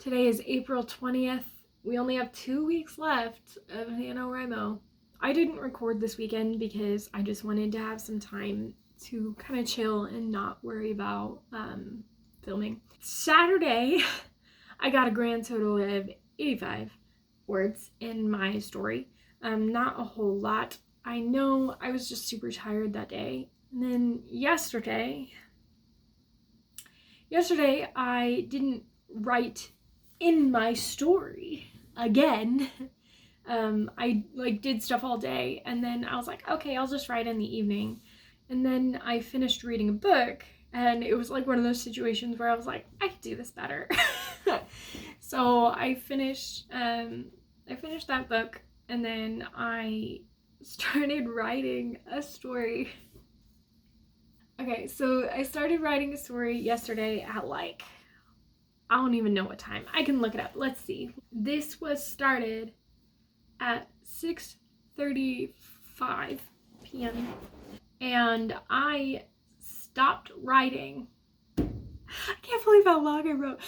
Today is April 20th. We only have 2 weeks left of Nanowrimo. I didn't record this weekend because I just wanted to have some time to kind of chill and not worry about filming. Saturday, I got a grand total of 85 words in my story. Not a whole lot. I know I was just super tired that day. And then yesterday I didn't write in my story again. I did stuff all day, and then I was like, okay, I'll just write in the evening. And then I finished reading a book, and it was like one of those situations where I was like, I could do this better. So I finished that book, and then I started writing a story. Okay, so I started writing a story yesterday at I don't even know what time. I can look it up. Let's see. This was started at 6:35 p.m. and I stopped writing. I can't believe how long I wrote.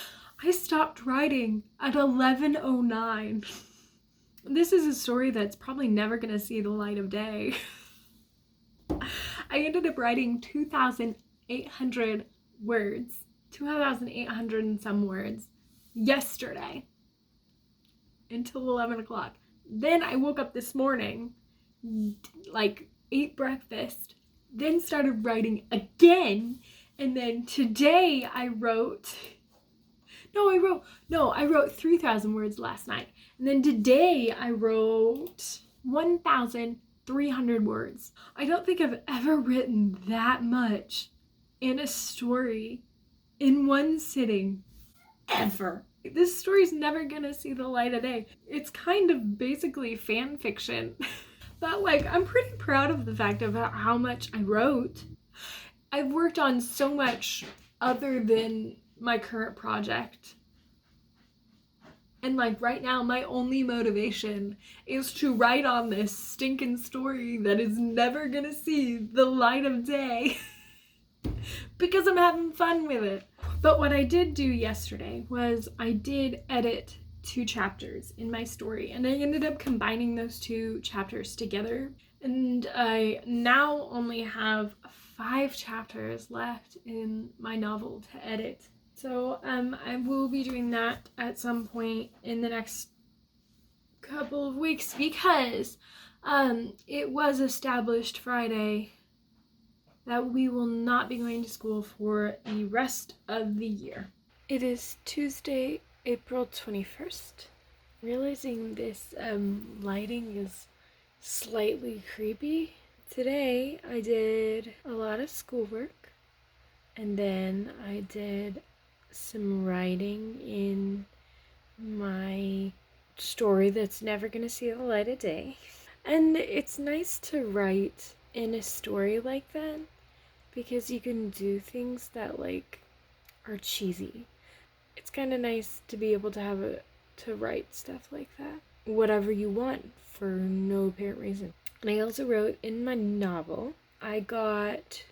I stopped writing at 11:09. This is a story that's probably never gonna see the light of day. I ended up writing 2,800 words. 2,800 and some words yesterday until 11 o'clock. Then I woke up this morning, ate breakfast, then started writing again, and then today I wrote 3,000 words last night, and then today I wrote 1,300 words. I don't think I've ever written that much in a story in one sitting, ever. This story's never gonna see the light of day. It's kind of basically fan fiction. But I'm pretty proud of the fact of how much I wrote. I've worked on so much other than my current project. And right now, my only motivation is to write on this stinking story that is never gonna see the light of day. Because I'm having fun with it. But what I did do yesterday was I did edit 2 chapters in my story, and I ended up combining those 2 chapters together, and I now only have 5 chapters left in my novel to edit. So I will be doing that at some point in the next couple of weeks, because it was established Friday that we will not be going to school for the rest of the year. It is Tuesday, April 21st. Realizing this lighting is slightly creepy. Today I did a lot of schoolwork, and then I did some writing in my story that's never gonna see the light of day. And it's nice to write in a story like that, because you can do things that are cheesy. It's kind of nice to be able to write stuff like that, whatever you want, for no apparent reason. And I also wrote in my novel. I got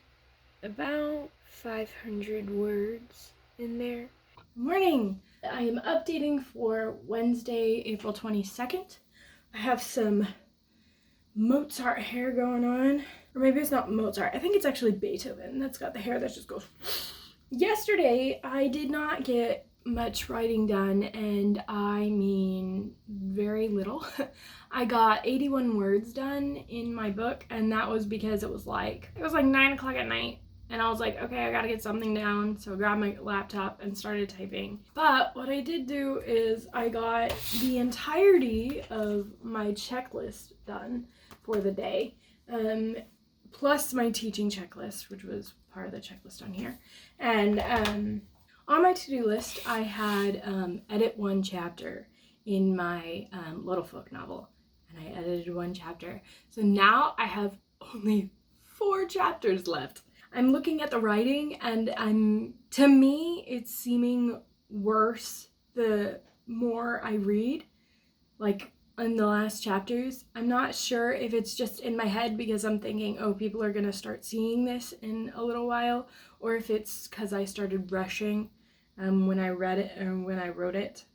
about 500 words in there. Morning! I am updating for Wednesday, April 22nd. I have some Mozart hair going on. Or maybe it's not Mozart. I think it's actually Beethoven that's got the hair that just goes. Yesterday, I did not get much writing done, and I mean very little. I got 81 words done in my book, and that was because it was 9 o'clock at night, and I was like, okay, I gotta get something down, so I grabbed my laptop and started typing. But what I did do is I got the entirety of my checklist done for the day, plus my teaching checklist, which was part of the checklist on here. And on my to-do list, I had edit 1 chapter in my Little Folk novel, and I edited 1 chapter. So now I have only 4 chapters left. I'm looking at the writing, and to me, it's seeming worse the more I read. In the last chapters, I'm not sure if it's just in my head because I'm thinking, oh, people are gonna start seeing this in a little while, or if it's because I started rushing when I read it and when I wrote it.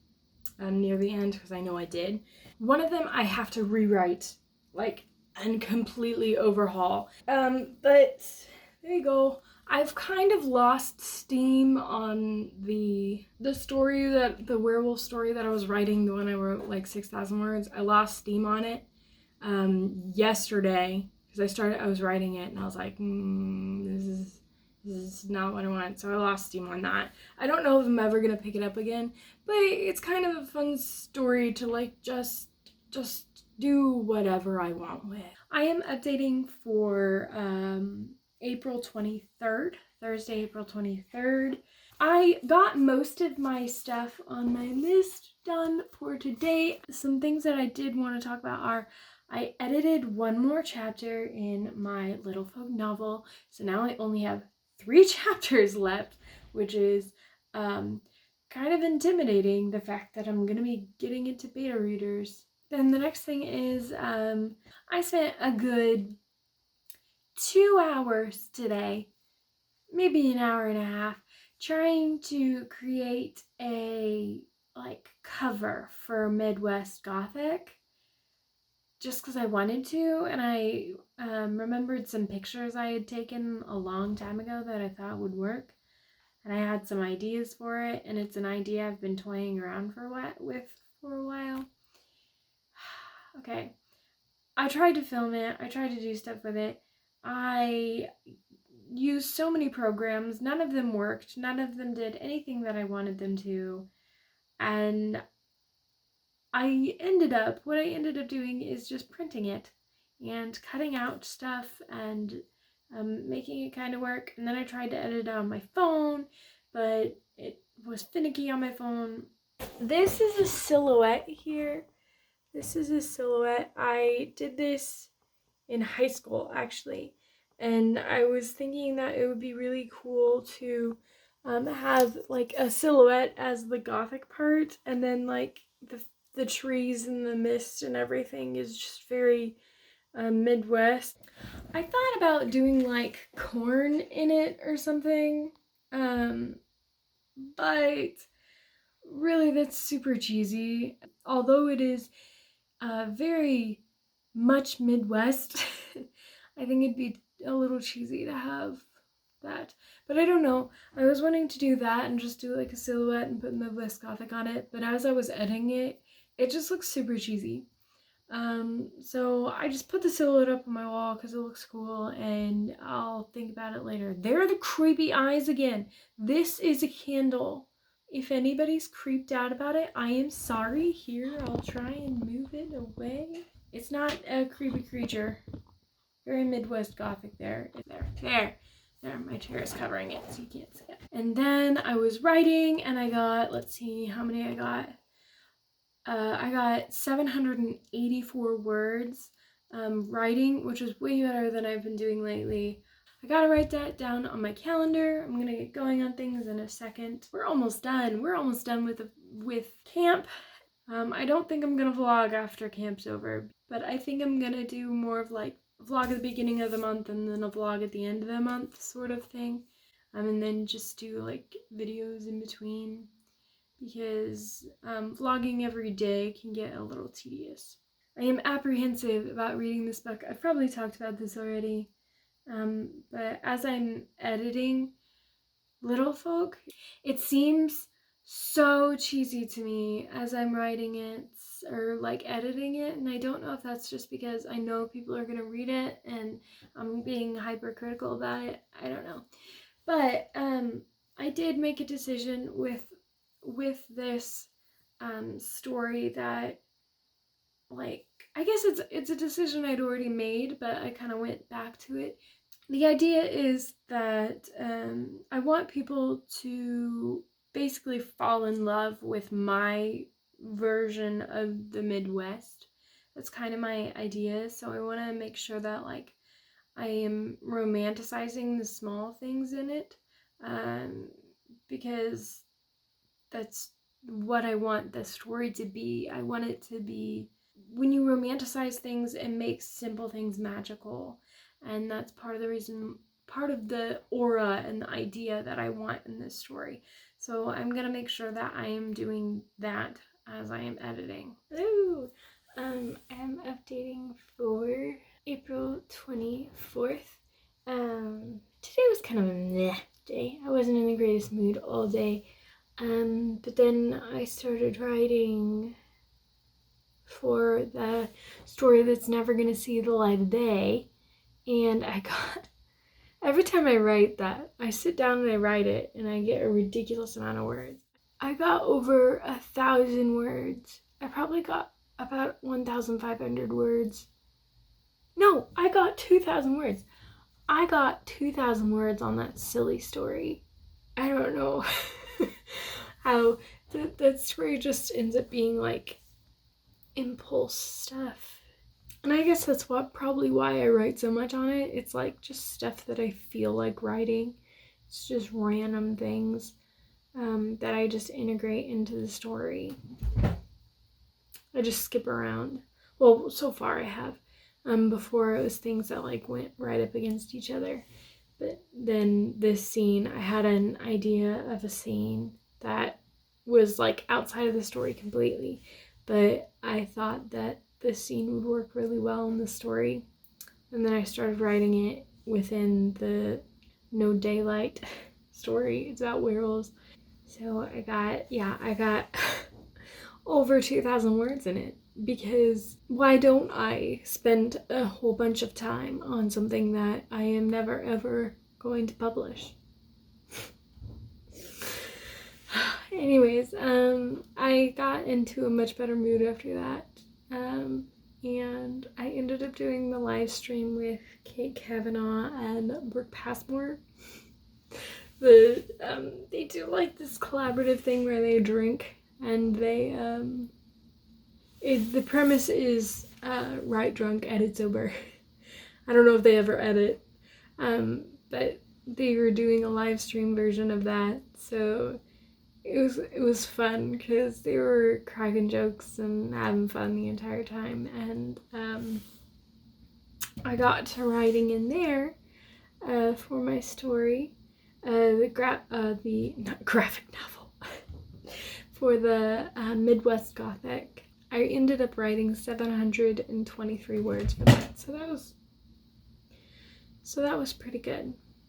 near the end, because I know I did. One of them I have to rewrite, like, and completely overhaul. But there you go. I've kind of lost steam on the story, that the werewolf story that I was writing, the one I wrote like 6,000 words. I lost steam on it yesterday, because I was writing it and I was like, this is not what I want. So I lost steam on that. I don't know if I'm ever gonna pick it up again, but it's kind of a fun story to like just do whatever I want with. I am updating for April 23rd, Thursday, April 23rd. I got most of my stuff on my list done for today. Some things that I did want to talk about are, I edited one more chapter in my Little Folk novel, so now I only have 3 chapters left, which is kind of intimidating, the fact that I'm gonna be getting it to beta readers. Then the next thing is I spent a good 2 hours today, maybe an hour and a half, trying to create a like cover for Midwest Gothic, just because I wanted to, and I remembered some pictures I had taken a long time ago that I thought would work, and I had some ideas for it, and it's an idea I've been toying around for a while. Okay, I tried to film it, I tried to do stuff with it. I used so many programs, none of them worked, none of them did anything that I wanted them to, and what I ended up doing is just printing it and cutting out stuff and making it kind of work. And then I tried to edit it on my phone, but it was finicky on my phone. This is a silhouette here. This is a silhouette. I did this in high school, actually, and I was thinking that it would be really cool to have like a silhouette as the Gothic part, and then like the trees and the mist and everything is just very Midwest. I thought about doing like corn in it or something, but really that's super cheesy. Although it is very much Midwest, I think it'd be a little cheesy to have that. But I don't know. I was wanting to do that and just do like a silhouette and put Midwest Gothic on it, but as I was editing it, it just looks super cheesy. So I just put the silhouette up on my wall because it looks cool, and I'll think about it later. There are the creepy eyes again. This is a candle. If anybody's creeped out about it, I am sorry. Here, I'll try and move it away. It's not a creepy creature. Very Midwest Gothic there. There, my chair is covering it so you can't see it. And then I was writing and I got, let's see how many I got. I got 784 words writing, which is way better than I've been doing lately. I gotta write that down on my calendar. I'm gonna get going on things in a second. We're almost done. We're almost done with camp. I don't think I'm gonna vlog after camp's over, but I think I'm gonna do more of like a vlog at the beginning of the month and then a vlog at the end of the month sort of thing. And then just do like videos in between, because vlogging every day can get a little tedious. I am apprehensive about reading this book. I've probably talked about this already, but as I'm editing Little Folk, it seems so cheesy to me as I'm writing it or like editing it, and I don't know if that's just because I know people are gonna read it and I'm being hypercritical about it. I don't know, but I did make a decision with this story that, like, I guess it's a decision I'd already made, but I kind of went back to it. The idea is that I want people to basically fall in love with my version of the Midwest. That's kind of my idea. So I want to make sure that like I am romanticizing the small things in it, because that's what I want the story to be. I want it to be, when you romanticize things, it makes simple things magical. And that's part of the reason, part of the aura and the idea that I want in this story. So I'm gonna make sure that I am doing that. as I am editing. Hello! I'm updating for April 24th. Today was kind of a meh day. I wasn't in the greatest mood all day. But then I started writing for the story that's never gonna see the light of day. And every time I write that, I sit down and I write it and I get a ridiculous amount of words. I got over 1,000 words. I probably got about 1,500 words. No, I got 2,000 words. I got 2,000 words on that silly story. I don't know how that story just ends up being like impulse stuff. And I guess that's probably why I write so much on it. It's like just stuff that I feel like writing. It's just random things that I just integrate into the story. I just skip around. Well, so far I have. Before it was things that like went right up against each other. But then this scene, I had an idea of a scene that was like outside of the story completely. But I thought that this scene would work really well in the story. And then I started writing it within the No Daylight story. It's about werewolves. So I got over 2,000 words in it, because why don't I spend a whole bunch of time on something that I am never ever going to publish? Anyways, I got into a much better mood after that, and I ended up doing the live stream with Kate Kavanaugh and Brooke Passmore. They do like this collaborative thing where they drink, and they the premise is write drunk, edit sober. I don't know if they ever edit, but they were doing a live stream version of that, so it was fun because they were cracking jokes and having fun the entire time, and I got to writing in there for my story, not graphic novel, for the Midwest Gothic. I ended up writing 723 words for that, so that was pretty good.